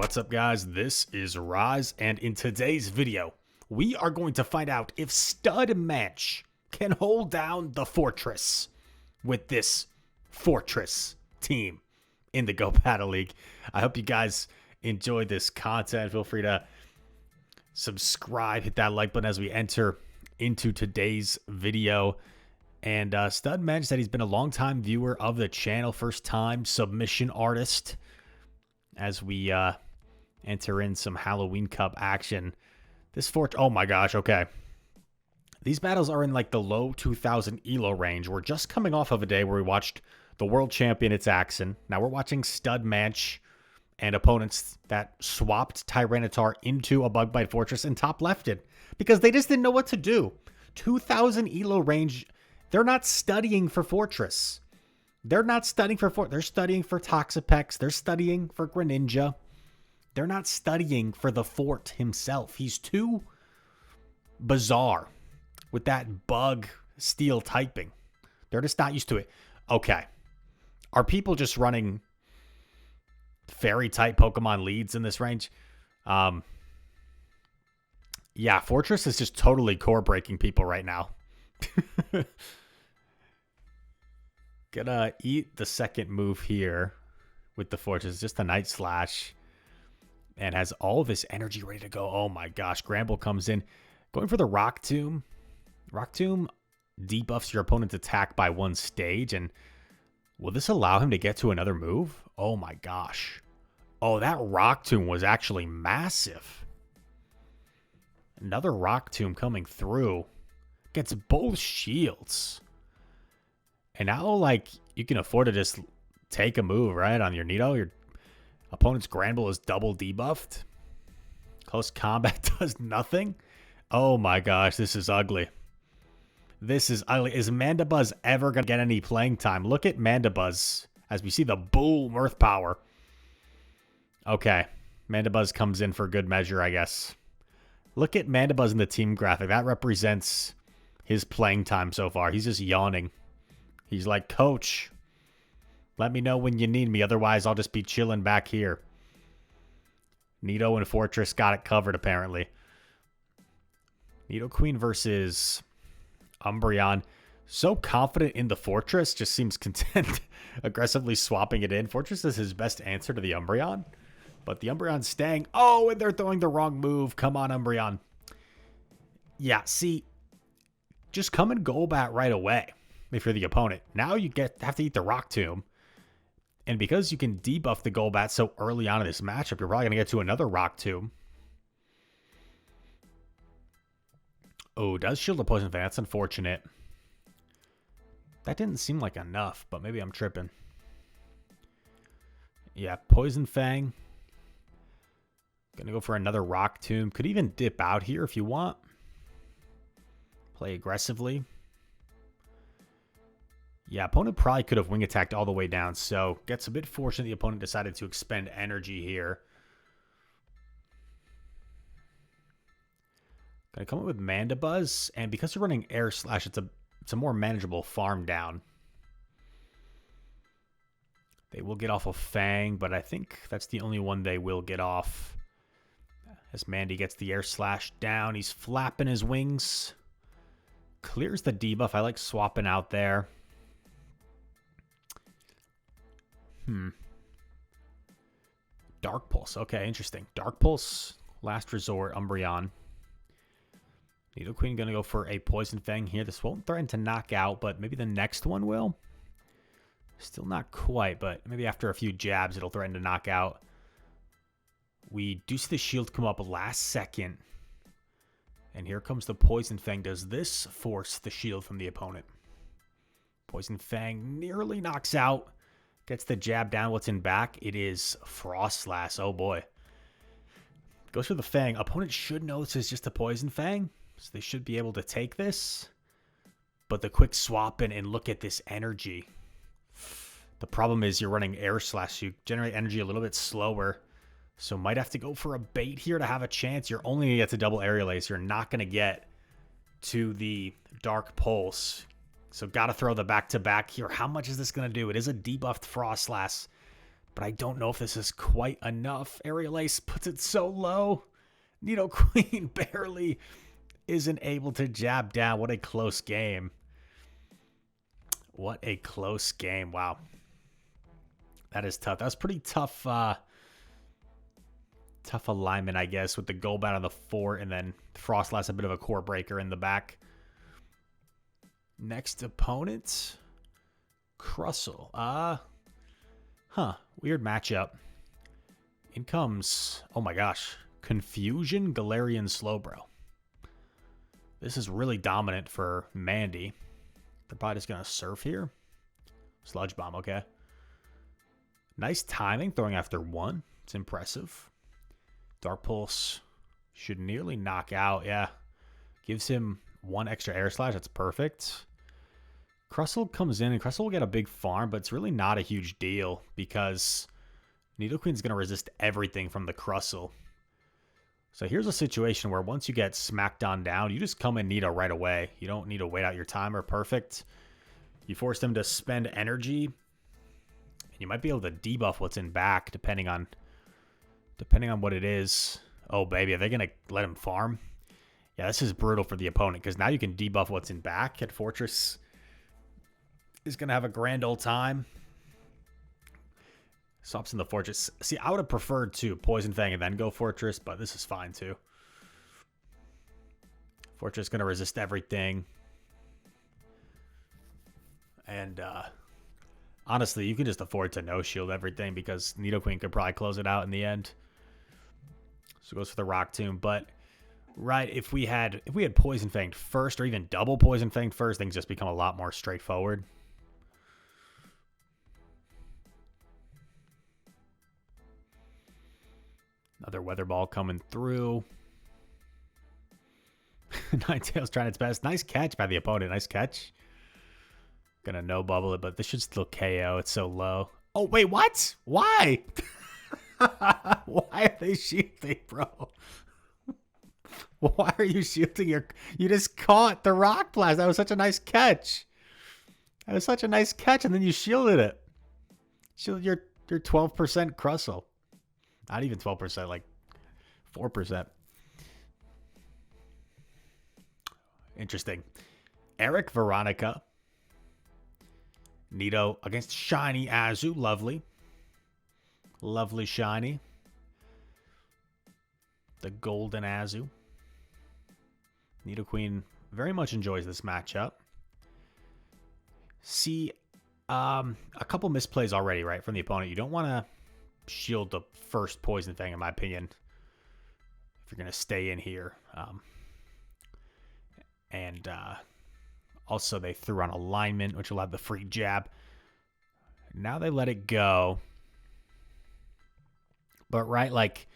What's up, guys? This is Rise, and in today's video, we are going to find out if Stud Manch can hold down the Forretress with this Forretress team in the Go Battle League. I hope you guys enjoyed this content. Feel free to subscribe, hit that like button as we enter into today's video. And Stud Manch said he's been a long-time viewer of the channel, first-time submission artist. As we enter in some Halloween Cup action. This oh my gosh, okay. These battles are in like the low 2,000 elo range. We're just coming off of a day where we watched the world champion, it's Axon. Now we're watching Stud Manch and opponents that swapped Tyranitar into a Bug Bite Forretress and top lefted because they just didn't know what to do. 2,000 elo range, they're not studying for Forretress. They're not studying for they're studying for Toxapex. They're studying for Greninja. They're not studying for the Fort himself. He's too bizarre with that bug steel typing. They're just not used to it. Okay. Are people just running fairy type Pokemon leads in this range? Yeah, Forretress is just totally core breaking people right now. Gonna eat the second move here with the Forretress, just a Night Slash, and has all of his energy ready to go. Oh my gosh, Gramble comes in, going for the Rock Tomb. Rock Tomb debuffs your opponent's attack by one stage, and will this allow him to get to another move? Oh my gosh. Oh, that Rock Tomb was actually massive. Another Rock Tomb coming through. Gets both shields. And now, like, you can afford to just take a move, right, on your Nido. Your opponent's Granbull is double debuffed. Close combat does nothing. Oh, my gosh, this is ugly. This is ugly. Is Mandibuzz ever going to get any playing time? Look at Mandibuzz as we see the boom Earth Power. Okay, Mandibuzz comes in for good measure, I guess. Look at Mandibuzz in the team graphic. That represents his playing time so far. He's just yawning. He's like, Coach, let me know when you need me. Otherwise, I'll just be chilling back here. Nido and Forretress got it covered, apparently. Nidoqueen versus Umbreon. So confident in the Forretress, just seems content aggressively swapping it in. Forretress is his best answer to the Umbreon. But the Umbreon's staying. Oh, and they're throwing the wrong move. Come on, Umbreon. Yeah, see, just come and Golbat right away. If you're the opponent. Now you have to eat the Rock Tomb. And because you can debuff the Golbat so early on in this matchup, you're probably going to get to another Rock Tomb. Oh, does shield a Poison Fang. That's unfortunate. That didn't seem like enough, but maybe I'm tripping. Yeah, Poison Fang. Gonna go for another Rock Tomb. Could even dip out here if you want. Play aggressively. Yeah, opponent probably could have wing attacked all the way down, so gets a bit fortunate the opponent decided to expend energy here. Gonna come up with Mandibuzz, and because they're running Air Slash, it's a more manageable farm down. They will get off of Fang, but I think that's the only one they will get off. As Mandy gets the Air Slash down, he's flapping his wings. Clears the debuff. I like swapping out there. Dark Pulse. Okay, interesting. Dark Pulse, last resort, Umbreon. Nidoqueen going to go for a Poison Fang here. This won't threaten to knock out, but maybe the next one will. Still not quite, but maybe after a few jabs, it'll threaten to knock out. We do see the shield come up last second. And here comes the Poison Fang. Does this force the shield from the opponent? Poison Fang nearly knocks out. Gets the jab down. What's in back? It is Frostlass. Oh, boy. Goes for the Fang. Opponent should know this is just a Poison Fang. So they should be able to take this. But the quick swap in and look at this energy. The problem is you're running Air Slash. You generate energy a little bit slower. So might have to go for a bait here to have a chance. You're only going to get to double Aerial Ace. You're not going to get to the Dark Pulse. So got to throw the back-to-back here. How much is this going to do? It is a debuffed Frostlass. but I don't know if this is quite enough. Aerial Ace puts it so low. Nidoqueen barely isn't able to jab down. What a close game. What a close game. Wow. That is tough. That was pretty tough. Tough alignment, I guess, with the Golbat on the fort, and then Frostlass a bit of a core breaker in the back. Next opponent, Crustle. Weird matchup. In comes, oh my gosh, Confusion Galarian Slowbro. This is really dominant for Mandy. They're probably just going to surf here. Sludge Bomb, okay. Nice timing, throwing after one. It's impressive. Dark Pulse should nearly knock out, yeah. Gives him one extra Air Slash, that's perfect. Crustle comes in, and Crustle will get a big farm, but it's really not a huge deal because Nidoqueen's going to resist everything from the Crustle. So here's a situation where once you get smacked on down, you just come in Nido right away. You don't need to wait out your timer. Perfect. You force them to spend energy, and you might be able to debuff what's in back depending on what it is. Oh, baby, are they going to let him farm? Yeah, this is brutal for the opponent because now you can debuff what's in back, and Forretress is going to have a grand old time. Stops in the Forretress. See, I would have preferred to Poison Fang and then go Forretress, but this is fine too. Forretress going to resist everything. And honestly, you can just afford to no-shield everything because Nidoqueen could probably close it out in the end. So it goes for the Rock Tomb. But, right, if we had Poison Fanged first or even double Poison Fanged first, things just become a lot more straightforward. Another Weather Ball coming through. Ninetales trying its best. Nice catch by the opponent. Nice catch. Gonna no bubble it, but this should still KO. It's so low. Oh, wait, what? Why? Why are they shielding, bro? Why are you shielding your... You just caught the Rock Blast. That was such a nice catch. That was such a nice catch, and then you shielded it. Shielded your 12% Crustle. Not even 12%, like 4%. Interesting. Eric Veronica. Nido against Shiny Azu. Lovely. Lovely Shiny. The Golden Azu. Nidoqueen very much enjoys this matchup. See, a couple misplays already, right, from the opponent. You don't want to shield the first Poison Fang, in my opinion, if you're going to stay in here. Also, they threw on alignment, which allowed the free jab. Now they let it go. But, right, like,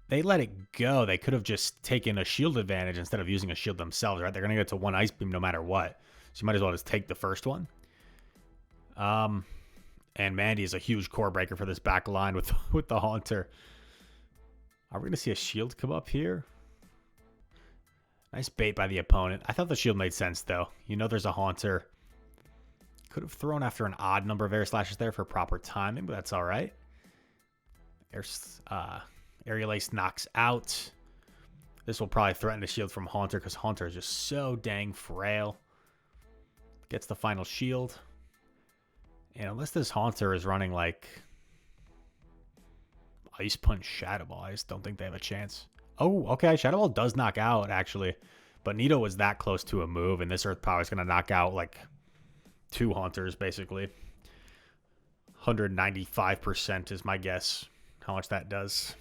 they let it go. They could have just taken a shield advantage instead of using a shield themselves, right? They're going to get to one Ice Beam no matter what. So you might as well just take the first one. And Mandy is a huge core breaker for this back line with the Haunter. Are we going to see a shield come up here? Nice bait by the opponent. I thought the shield made sense, though. You know there's a Haunter. Could have thrown after an odd number of Air Slashes there for proper timing, but that's all right. Aerial Ace knocks out. This will probably threaten the shield from Haunter because Haunter is just so dang frail. Gets the final shield. And unless this Haunter is running like Ice Punch Shadow Ball, I just don't think they have a chance. Oh, okay. Shadow Ball does knock out, actually. But Nido was that close to a move, and this Earth Power is going to knock out like 2 Haunters, basically. 195% is my guess how much that does.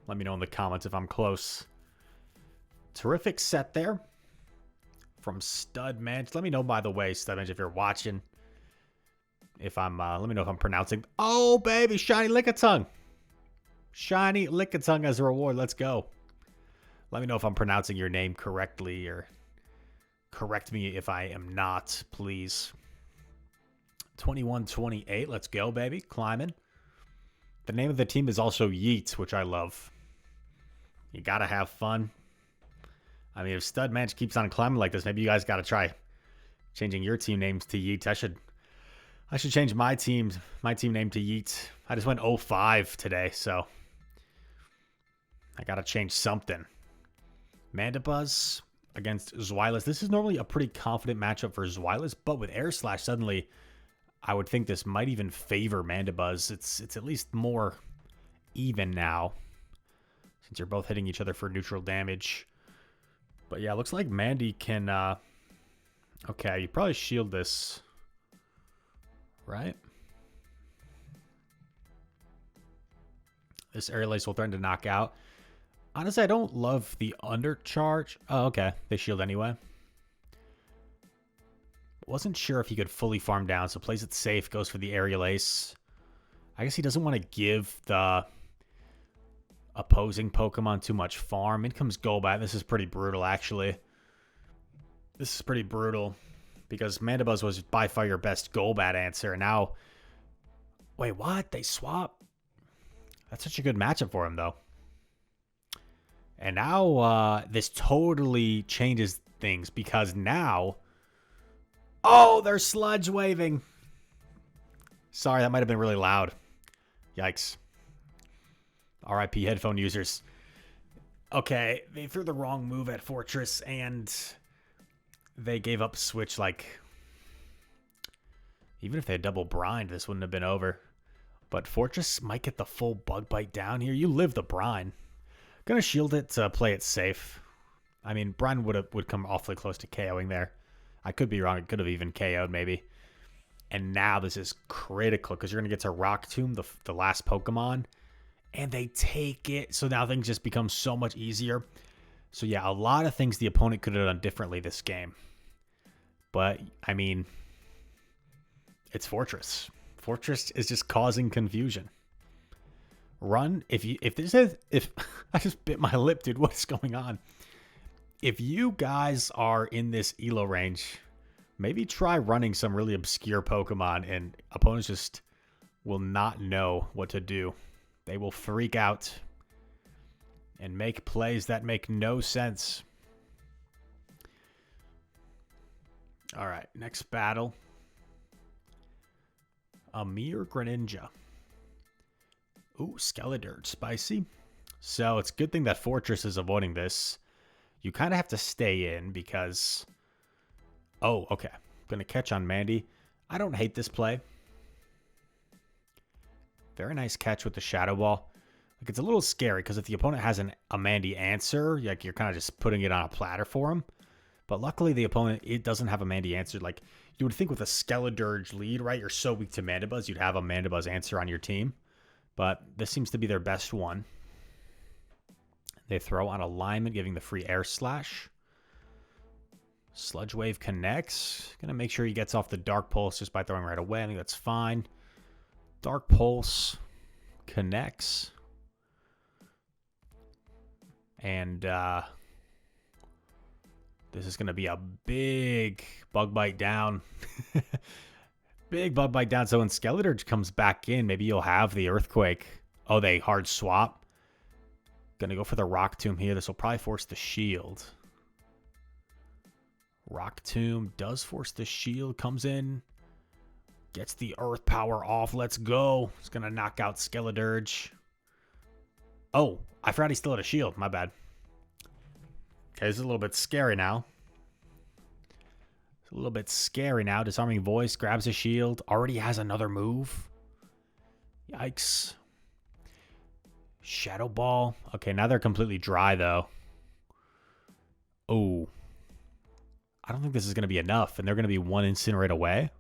Let me know in the comments if I'm close. Terrific set there from Stud Manch. Let me know, by the way, Stud Manch, if you're watching. If I'm, let me know if I'm pronouncing. Oh, baby, Shiny Lickitung. Shiny Lickitung as a reward. Let's go. Let me know if I'm pronouncing your name correctly, or correct me if I am not, please. 21-28. Let's go, baby. Climbing. The name of the team is also Yeet, which I love. You gotta have fun. I mean, if Stud Manch keeps on climbing like this, maybe you guys gotta try changing your team names to Yeet. I should change my team name to Yeet. I just went 0-5 today, so I gotta change something. Mandibuzz against Zweilous. This is normally a pretty confident matchup for Zweilous, but with Air Slash, suddenly I would think this might even favor Mandibuzz. It's at least more even now, since you're both hitting each other for neutral damage. But yeah, looks like Mandy can... okay, you probably shield this, right? This Aerial Ace will threaten to knock out. Honestly, I don't love the undercharge. Oh, okay. They shield anyway. Wasn't sure if he could fully farm down, so plays it safe, goes for the Aerial Ace. I guess he doesn't want to give the opposing Pokemon too much farm. In comes Golbat. This is pretty brutal, actually. This is pretty brutal because Mandibuzz was by far your best Golbat answer. And now, wait, what? They swap? That's such a good matchup for him, though. And now this totally changes things because now... Oh, they're sludge waving. Sorry, that might have been really loud. Yikes. RIP headphone users. Okay, they threw the wrong move at Forretress and they gave up switch like... Even if they had double brined, this wouldn't have been over. But Forretress might get the full bug bite down here. You live the brine. Gonna shield it to play it safe. I mean, brine would come awfully close to KOing there. I could be wrong. It could have even KO'd maybe. And now this is critical because you're going to get to Rock Tomb, the last Pokemon. And they take it. So now things just become so much easier. So yeah, a lot of things the opponent could have done differently this game. But, I mean, it's Forretress. Forretress is just causing confusion. Run. If I just bit my lip, dude, what is going on? If you guys are in this ELO range, maybe try running some really obscure Pokemon and opponents just will not know what to do. They will freak out and make plays that make no sense. All right, next battle. Amir Greninja. Ooh, Skeledirge, spicy. So it's a good thing that Forretress is avoiding this. You kind of have to stay in because... Oh, okay. Going to catch on Mandy. I don't hate this play. Very nice catch with the Shadow Ball. Like, it's a little scary because if the opponent has a Mandy answer, like you're kind of just putting it on a platter for him. But luckily the opponent, it doesn't have a Mandy answer. Like, you would think with a Skeledirge lead, right? You're so weak to Mandibuzz, you'd have a Mandibuzz answer on your team. But this seems to be their best one. They throw on Alignment, giving the free Air Slash. Sludge Wave connects. Gonna make sure he gets off the Dark Pulse just by throwing right away. I think that's fine. Dark Pulse connects. And this is gonna be a big bug bite down. Big bug bite down. So when Skeledirge comes back in, maybe you'll have the Earthquake. Oh, they hard swap. Gonna go for the Rock Tomb here. This will probably force the shield. Rock Tomb does force the shield. Comes in. Gets the Earth Power off. Let's go. It's gonna knock out Skeledirge. Oh, I forgot he still had a shield. My bad. Okay, this is a little bit scary now. It's a little bit scary now. Disarming Voice grabs a shield. Already has another move. Yikes. Shadow Ball. Okay, now they're completely dry, though. Oh. I don't think this is going to be enough, and they're going to be one Incinerate away.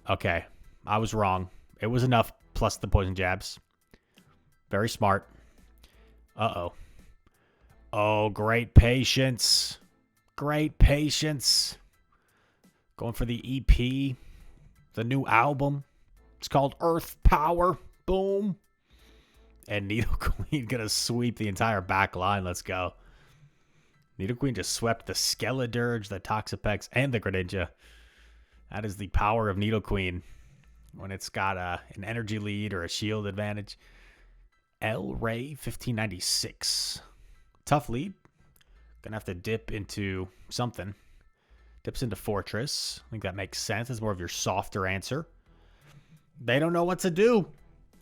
Okay, I was wrong. It was enough, plus the Poison Jabs. Very smart. Uh-oh. Oh, great patience. Great patience. Going for the EP. The new album. It's called Earth Power. Boom. And Nidoqueen gonna sweep the entire back line. Let's go. Nidoqueen just swept the Skeledirge, the Toxapex, and the Greninja. That is the power of Nidoqueen when it's got an energy lead or a shield advantage. L Ray 1596. Tough lead. Gonna have to dip into something. Dips into Forretress. I think that makes sense. It's more of your softer answer. They don't know what to do.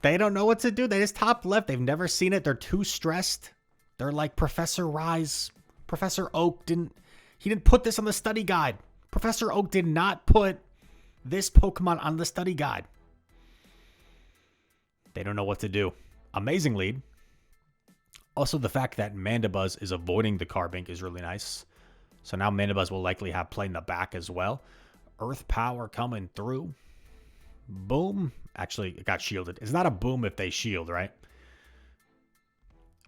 They don't know what to do. They just top left. They've never seen it. They're too stressed. They're like Professor Rise. Professor Oak didn't put this on the study guide. Professor Oak did not put this Pokemon on the study guide. They don't know what to do. Amazing lead. Also, the fact that Mandibuzz is avoiding the Carbink is really nice. So now Mandibuzz will likely have play in the back as well. Earth Power coming through. Boom. Actually, it got shielded. It's not a boom if they shield, right?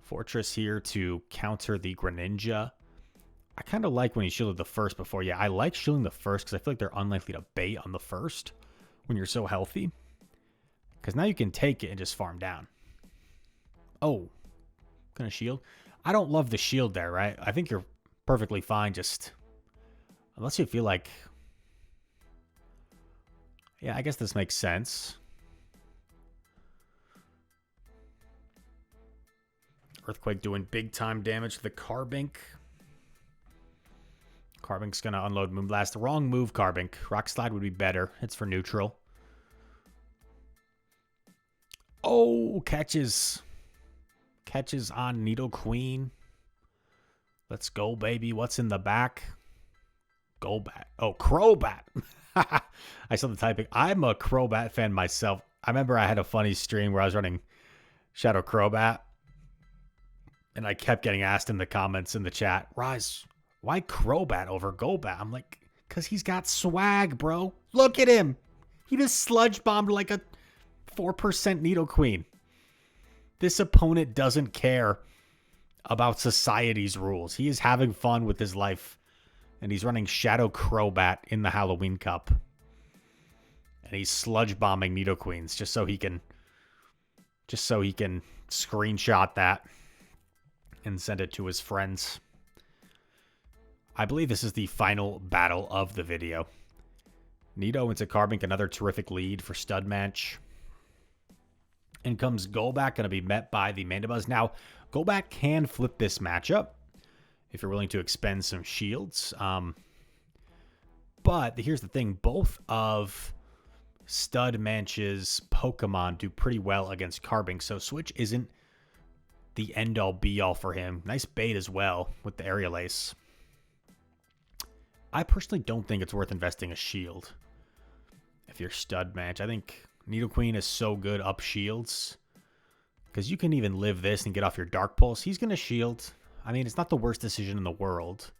Forretress here to counter the Greninja. I kind of like when he shielded the first before. Yeah, I like shielding the first because I feel like they're unlikely to bait on the first when you're so healthy. Because now you can take it and just farm down. Oh. Gonna shield. I don't love the shield there, right? I think you're perfectly fine just... Unless you feel like... Yeah, I guess this makes sense. Earthquake doing big time damage to the Carbink. Carbink's gonna unload Moonblast. Wrong move, Carbink. Rock Slide would be better. It's for neutral. Oh, catches. Catches on Nidoqueen. Let's go, baby. What's in the back? Golbat. Oh, Crobat. I saw the typing. I'm a Crobat fan myself. I remember I had a funny stream where I was running Shadow Crobat. And I kept getting asked in the comments in the chat, Rise, why Crobat over Golbat? I'm like, because he's got swag, bro. Look at him. He just sludge bombed like a 4% Nidoqueen. This opponent doesn't care about society's rules. He is having fun with his life. And he's running Shadow Crobat in the Halloween Cup. And he's sludge bombing Nidoqueens just so he can screenshot that and send it to his friends. I believe this is the final battle of the video. Nido into Carbink, another terrific lead for stud match. In comes Golbat, going to be met by the Mandibuzz. Now, Golbat can flip this matchup if you're willing to expend some shields. But here's the thing. Both of Stud Manch's Pokemon do pretty well against Carbink, so Switch isn't the end-all, be-all for him. Nice bait as well with the Aerial Ace. I personally don't think it's worth investing a shield if you're Stud Manch. I think Nidoqueen is so good up shields because you can even live this and get off your Dark Pulse. He's going to shield. I mean, it's not the worst decision in the world,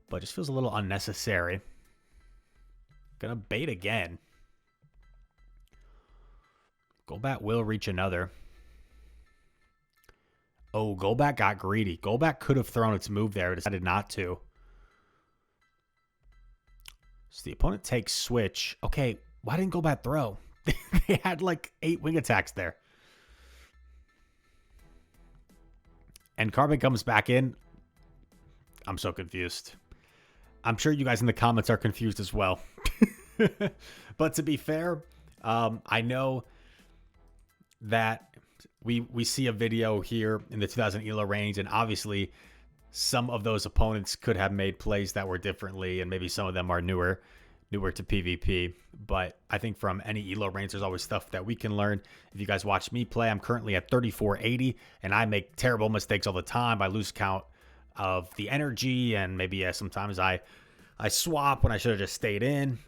but it just feels a little unnecessary. Gonna bait again. Golbat will reach another. Oh, Golbat got greedy. Golbat could have thrown its move there, but decided not to. So the opponent takes switch. Okay, why didn't Golbat throw? They had like 8 wing attacks there. And Carbink comes back in. I'm so confused. I'm sure you guys in the comments are confused as well. But to be fair, I know that we see a video here in the 2000 ELO range, and obviously some of those opponents could have made plays that were differently, and maybe some of them are newer to PvP. But I think from any ELO range, there's always stuff that we can learn. If you guys watch me play, I'm currently at 3480, and I make terrible mistakes all the time. I lose count of the energy, and maybe sometimes I swap when I should have just stayed in.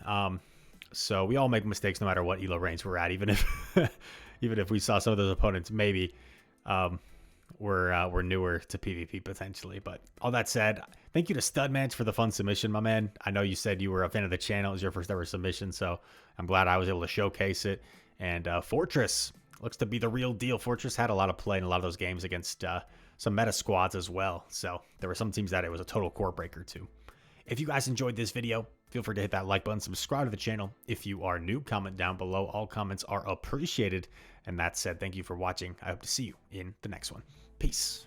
So we all make mistakes no matter what ELO range we're at, even if even if we saw some of those opponents maybe were newer to PvP potentially. But all that said, thank you to Studmanch for the fun submission, my man. I know you said you were a fan of the channel. It was your first ever submission, so I'm glad I was able to showcase it. And Forretress looks to be the real deal. Forretress had a lot of play in a lot of those games against some meta squads as well. So there were some teams that it was a total core breaker too. If you guys enjoyed this video, feel free to hit that like button, subscribe to the channel. If you are new, comment down below. All comments are appreciated. And that said, thank you for watching. I hope to see you in the next one. Peace.